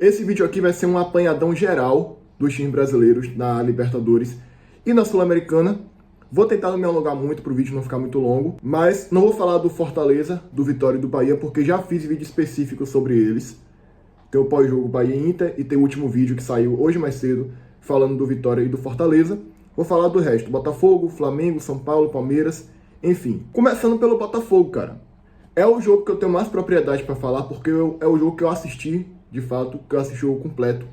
Esse vídeo aqui vai ser um apanhadão geral dos times brasileiros na Libertadores e na Sul-Americana. Vou tentar não me alongar muito para o vídeo não ficar muito longo, mas não vou falar do Fortaleza, do Vitória e do Bahia, porque já fiz vídeo específico sobre eles. Tem o pós-jogo Bahia e Inter e tem o último vídeo que saiu hoje mais cedo, falando do Vitória e do Fortaleza. Vou falar do resto, Botafogo, Flamengo, São Paulo, Palmeiras, enfim. Começando pelo Botafogo, cara. É o jogo que eu tenho mais propriedade para falar, porque é o jogo que eu assisti, de fato, que eu assisti o jogo completo.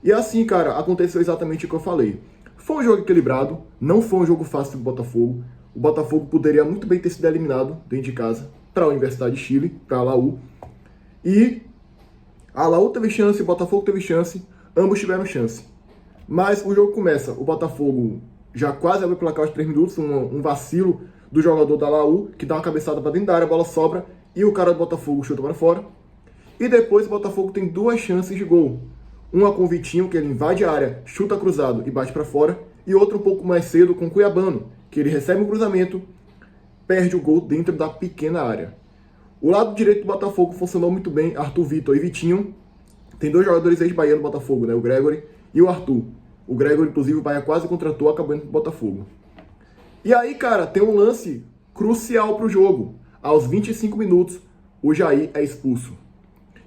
E assim, cara, aconteceu exatamente o que eu falei. Foi um jogo equilibrado, não foi um jogo fácil do Botafogo. O Botafogo poderia muito bem ter sido eliminado dentro de casa para a Universidade de Chile, para a Laú. E a Laú teve chance, o Botafogo teve chance, ambos tiveram chance. Mas o jogo começa, o Botafogo já quase abre o placar aos 3 minutos, um vacilo do jogador da Laú, que dá uma cabeçada para dentro da área, a bola sobra e o cara do Botafogo chuta para fora. E depois o Botafogo tem duas chances de gol. Uma com o Vitinho, que ele invade a área, chuta cruzado e bate para fora. E outra um pouco mais cedo com o Cuiabano, que ele recebe um cruzamento, perde o gol dentro da pequena área. O lado direito do Botafogo funcionou muito bem, Arthur Vitor e Vitinho. Tem dois jogadores ex-Bahia no Botafogo, né? O Gregory e o Arthur. O Gregory, inclusive, o Bahia quase contratou, acabando com o Botafogo. E aí, cara, tem um lance crucial para o jogo. Aos 25 minutos, o Jair é expulso.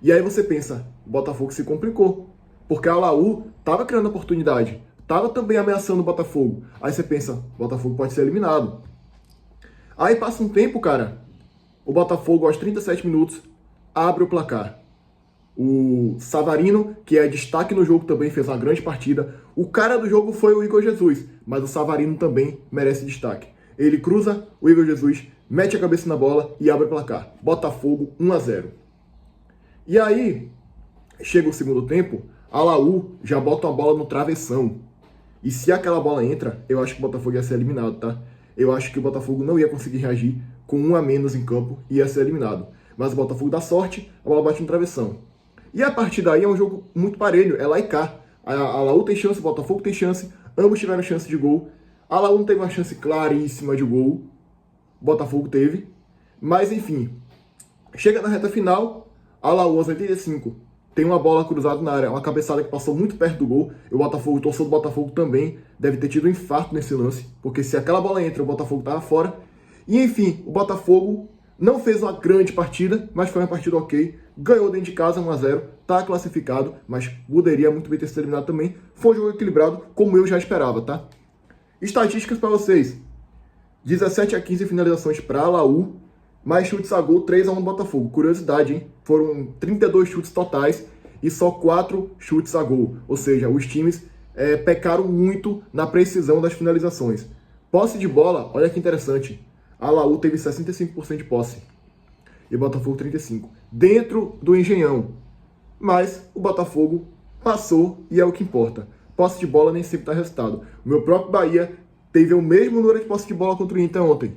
E aí você pensa, o Botafogo se complicou. Porque a Laú estava criando oportunidade, estava também ameaçando o Botafogo. Aí você pensa, o Botafogo pode ser eliminado. Aí passa um tempo, cara, o Botafogo aos 37 minutos abre o placar. O Savarino, que é destaque no jogo, também fez uma grande partida. O cara do jogo foi o Igor Jesus, mas o Savarino também merece destaque. Ele cruza, o Igor Jesus mete a cabeça na bola e abre o placar. Botafogo 1-0. E aí, chega o segundo tempo, a Laú já bota uma bola no travessão. E se aquela bola entra, eu acho que o Botafogo ia ser eliminado, tá? Eu acho que o Botafogo não ia conseguir reagir com um a menos em campo e ia ser eliminado. Mas o Botafogo dá sorte, a bola bate no travessão. E a partir daí é um jogo muito parelho, é lá e cá. A Laú tem chance, o Botafogo tem chance, ambos tiveram chance de gol. A Laú não teve uma chance claríssima de gol, o Botafogo teve. Mas enfim, chega na reta final, a Laú aos 85 tem uma bola cruzada na área, uma cabeçada que passou muito perto do gol. E o Botafogo, o torcedor do Botafogo também deve ter tido um infarto nesse lance, porque se aquela bola entra, o Botafogo estava fora. E enfim, o Botafogo não fez uma grande partida, mas foi uma partida ok. Ganhou dentro de casa 1-0, tá classificado, mas poderia muito bem ter sido eliminado também. Foi um jogo equilibrado, como eu já esperava, tá? Estatísticas para vocês. 17-15 finalizações para a Laú, mais chutes a gol, 3-1 no Botafogo. Curiosidade, hein? Foram 32 chutes totais e só 4 chutes a gol. Ou seja, os times pecaram muito na precisão das finalizações. Posse de bola, olha que interessante. A Laú teve 65% de posse e o Botafogo 35%. Dentro do Engenhão. Mas o Botafogo passou e é o que importa. Posse de bola nem sempre dá resultado. O meu próprio Bahia teve o mesmo número de posse de bola contra o Inter ontem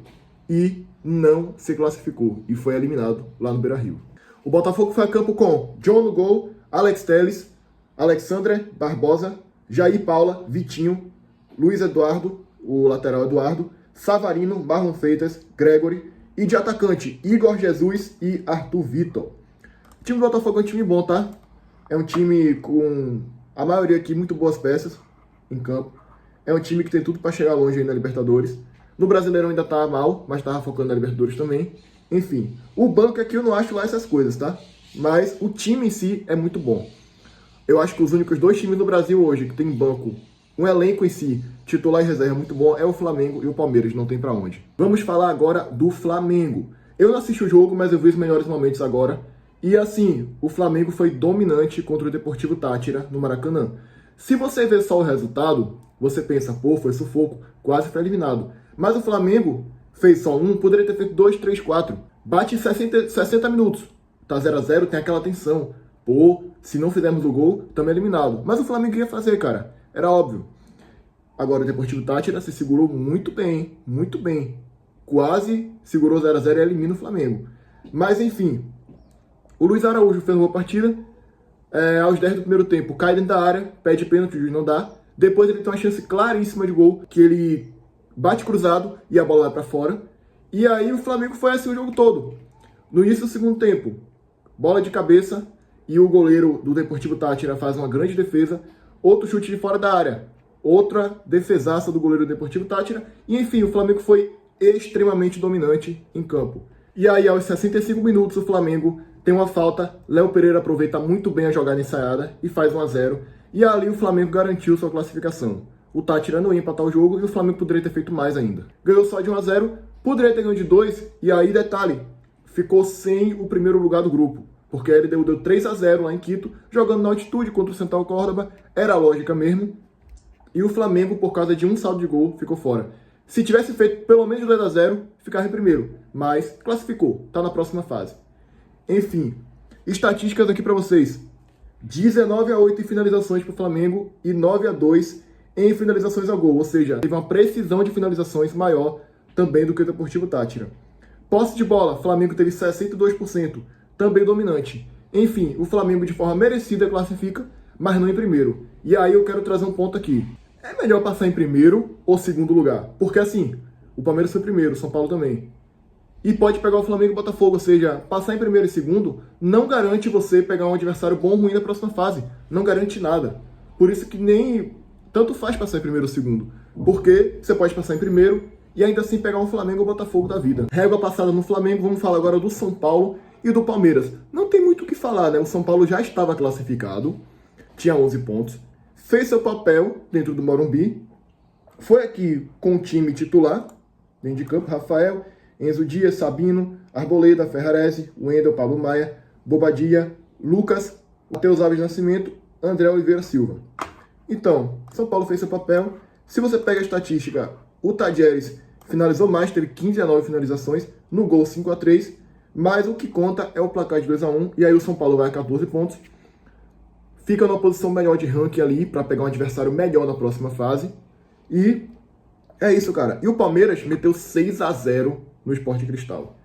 e não se classificou e foi eliminado lá no Beira-Rio. O Botafogo foi a campo com John no gol, Alex Telles, Alexandre Barbosa, Jair Paula, Vitinho, Luiz Eduardo, o lateral Eduardo, Savarino, Marlon Freitas, Gregory e de atacante Igor Jesus e Arthur Vitor. O time do Botafogo é um time bom, tá? É um time com a maioria aqui muito boas peças em campo. É um time que tem tudo para chegar longe aí na Libertadores. No Brasileirão ainda tá mal, mas tava focando na Libertadores também. Enfim, o banco aqui eu não acho lá essas coisas, tá? Mas o time em si é muito bom. Eu acho que os únicos dois times no Brasil hoje que tem banco, um elenco em si, titular e reserva muito bom, é o Flamengo e o Palmeiras, não tem pra onde. Vamos falar agora do Flamengo. Eu não assisti o jogo, mas eu vi os melhores momentos agora. E assim, o Flamengo foi dominante contra o Deportivo Táchira no Maracanã. Se você ver só o resultado, você pensa, pô, foi sufoco, quase foi eliminado. Mas o Flamengo fez só um, poderia ter feito 2, 3, 4. Bate 60 minutos. Tá 0-0, tem aquela tensão. Pô, se não fizermos o gol, estamos eliminados. Mas o Flamengo ia fazer, cara. Era óbvio. Agora o Deportivo Táchira se segurou muito bem, muito bem. Quase segurou 0-0 e elimina o Flamengo. Mas enfim, o Luiz Araújo fez uma boa partida. Aos 10 do primeiro tempo, cai dentro da área, pede pênalti, o juiz não dá. Depois ele tem uma chance claríssima de gol, que ele bate cruzado e a bola vai para fora. E aí o Flamengo foi assim o jogo todo. No início do segundo tempo, bola de cabeça e o goleiro do Deportivo Táchira faz uma grande defesa, outro chute de fora da área, outra defesaça do goleiro do Deportivo Táchira, e enfim, o Flamengo foi extremamente dominante em campo. E aí, aos 65 minutos, o Flamengo tem uma falta, Léo Pereira aproveita muito bem a jogada ensaiada e faz 1-0, e ali o Flamengo garantiu sua classificação. O Táchira não ia empatar o jogo e o Flamengo poderia ter feito mais ainda. Ganhou só de 1-0, poderia ter ganho de 2, e aí, detalhe, ficou sem o primeiro lugar do grupo, porque a LDU deu 3-0 lá em Quito, jogando na altitude contra o Central Córdoba, era a lógica mesmo, e o Flamengo, por causa de um saldo de gol, ficou fora. Se tivesse feito pelo menos 2-0, ficava em primeiro, mas classificou, tá na próxima fase. Enfim, estatísticas aqui para vocês. 19-8 em finalizações para o Flamengo e 9-2 em finalizações ao gol, ou seja, teve uma precisão de finalizações maior também do que o Deportivo Táchira. Posse de bola, Flamengo teve 62%, também dominante. Enfim, o Flamengo de forma merecida classifica, mas não em primeiro. E aí eu quero trazer um ponto aqui. É melhor passar em primeiro ou segundo lugar? Porque assim, o Palmeiras foi primeiro, o São Paulo também. E pode pegar o Flamengo e o Botafogo, ou seja, passar em primeiro e segundo não garante você pegar um adversário bom ou ruim na próxima fase. Não garante nada. Por isso que nem tanto faz passar em primeiro ou segundo. Porque você pode passar em primeiro e ainda assim pegar um Flamengo ou Botafogo da vida. Régua passada no Flamengo, vamos falar agora do São Paulo e do Palmeiras. Não tem muito o que falar, né? O São Paulo já estava classificado, tinha 11 pontos, fez seu papel dentro do Morumbi, foi aqui com o time titular, dentro de campo, Rafael, Enzo Dias, Sabino, Arboleda, Ferrarese, Wendel, Pablo Maia, Bobadilla, Lucas, Matheus Alves Nascimento, André Oliveira Silva. Então, São Paulo fez seu papel. Se você pega a estatística, o Tadieres finalizou mais, teve 15-9 finalizações, no gol 5-3, mas o que conta é o placar de 2-1, e aí o São Paulo vai a 14 pontos, fica numa posição melhor de ranking ali, para pegar um adversário melhor na próxima fase, e é isso, cara. E o Palmeiras meteu 6-0 no Sport Cristal.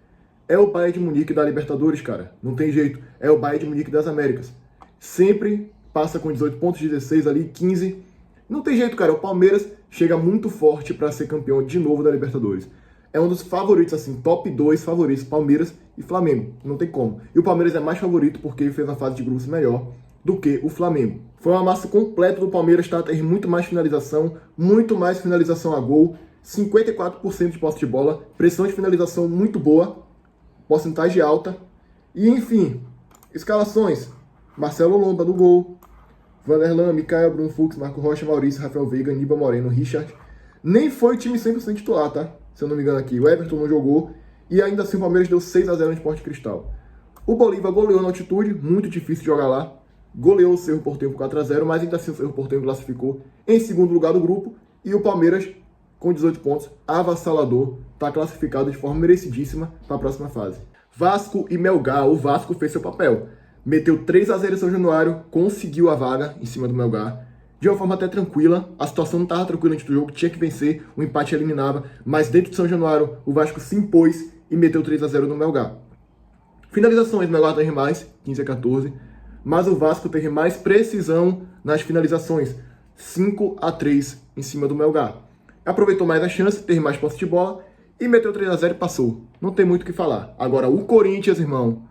É o Bayern de Munique da Libertadores, cara, não tem jeito, é o Bayern de Munique das Américas. Sempre passa com 18 pontos, 16 ali, 15. Não tem jeito, cara. O Palmeiras chega muito forte para ser campeão de novo da Libertadores. É um dos favoritos, assim, top 2 favoritos, Palmeiras e Flamengo. Não tem como. E o Palmeiras é mais favorito porque fez uma fase de grupos melhor do que o Flamengo. Foi uma massa completa do Palmeiras, tá? Teve muito mais finalização a gol, 54% de posse de bola, pressão de finalização muito boa, porcentagem alta. E, enfim, escalações. Marcelo Lomba no gol, Vanderlan, Micael, Bruno Fux, Marco Rocha, Maurício, Rafael Veiga, Aníbal Moreno, Richard. Nem foi o time 100% titular, tá? Se eu não me engano aqui. O Everton não jogou. E ainda assim o Palmeiras deu 6-0 no Sport Cristal. O Bolívar goleou na altitude, muito difícil de jogar lá. Goleou o Cerro Porteño por 4-0, mas ainda assim o Cerro Porteño classificou em segundo lugar do grupo. E o Palmeiras, com 18 pontos, avassalador, está classificado de forma merecidíssima para a próxima fase. Vasco e Melgar. O Vasco fez seu papel. Meteu 3-0 em São Januário, conseguiu a vaga em cima do Melgar, de uma forma até tranquila. A situação não estava tranquila antes do jogo, tinha que vencer, o empate eliminava, mas dentro de São Januário o Vasco se impôs e meteu 3-0 no Melgar. Finalizações, o Melgar teve mais, 15-14, mas o Vasco teve mais precisão nas finalizações, 5-3 em cima do Melgar. Aproveitou mais a chance, teve mais posse de bola e meteu 3-0 e passou. Não tem muito o que falar. Agora o Corinthians, irmão,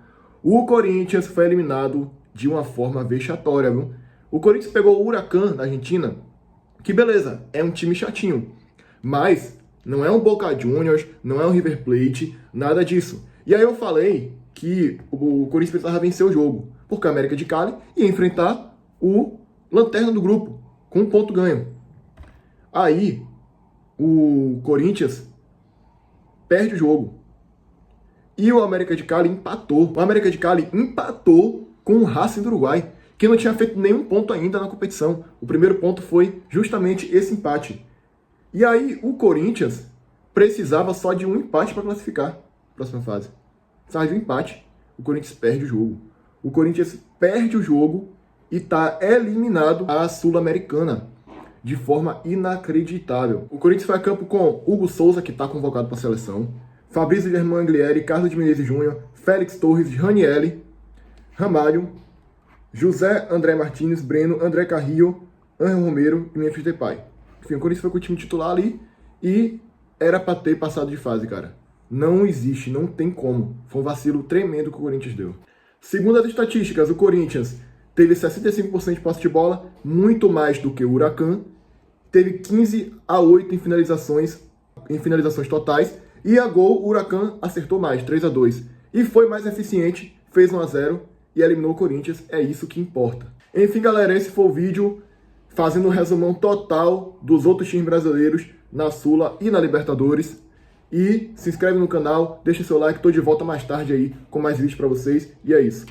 o Corinthians foi eliminado de uma forma vexatória, viu? O Corinthians pegou o Huracan da Argentina, que beleza, é um time chatinho, mas não é um Boca Juniors, não é um River Plate, nada disso. E aí eu falei que o Corinthians precisava vencer o jogo, porque a América de Cali ia enfrentar o lanterna do grupo, com um ponto ganho. Aí o Corinthians perde o jogo. E o América de Cali empatou. O América de Cali empatou com o Racing do Uruguai, que não tinha feito nenhum ponto ainda na competição. O primeiro ponto foi justamente esse empate. E aí o Corinthians precisava só de um empate para classificar a próxima fase. Precisava de um empate. O Corinthians perde o jogo. O Corinthians perde o jogo e está eliminado à Sul-Americana de forma inacreditável. O Corinthians foi a campo com Hugo Souza, que está convocado para a seleção, Fabrício Germán-Anglieri, Carlos de Menezes Júnior, Félix Torres, Ranielli, Ramalho, José André Martins, Breno, André Carrillo, Ángel Romero e Memphis Depay. Enfim, o Corinthians foi com o time titular ali e era para ter passado de fase, cara. Não existe, não tem como. Foi um vacilo tremendo que o Corinthians deu. Segundo as estatísticas, o Corinthians teve 65% de posse de bola, muito mais do que o Huracan, teve 15-8 em finalizações totais, e a gol o Huracan acertou mais, 3-2, e foi mais eficiente, fez 1-0 e eliminou o Corinthians, é isso que importa. Enfim, galera, esse foi o vídeo fazendo um resumão total dos outros times brasileiros na Sula e na Libertadores. E se inscreve no canal, deixa seu like, tô de volta mais tarde aí com mais vídeos pra vocês, e é isso.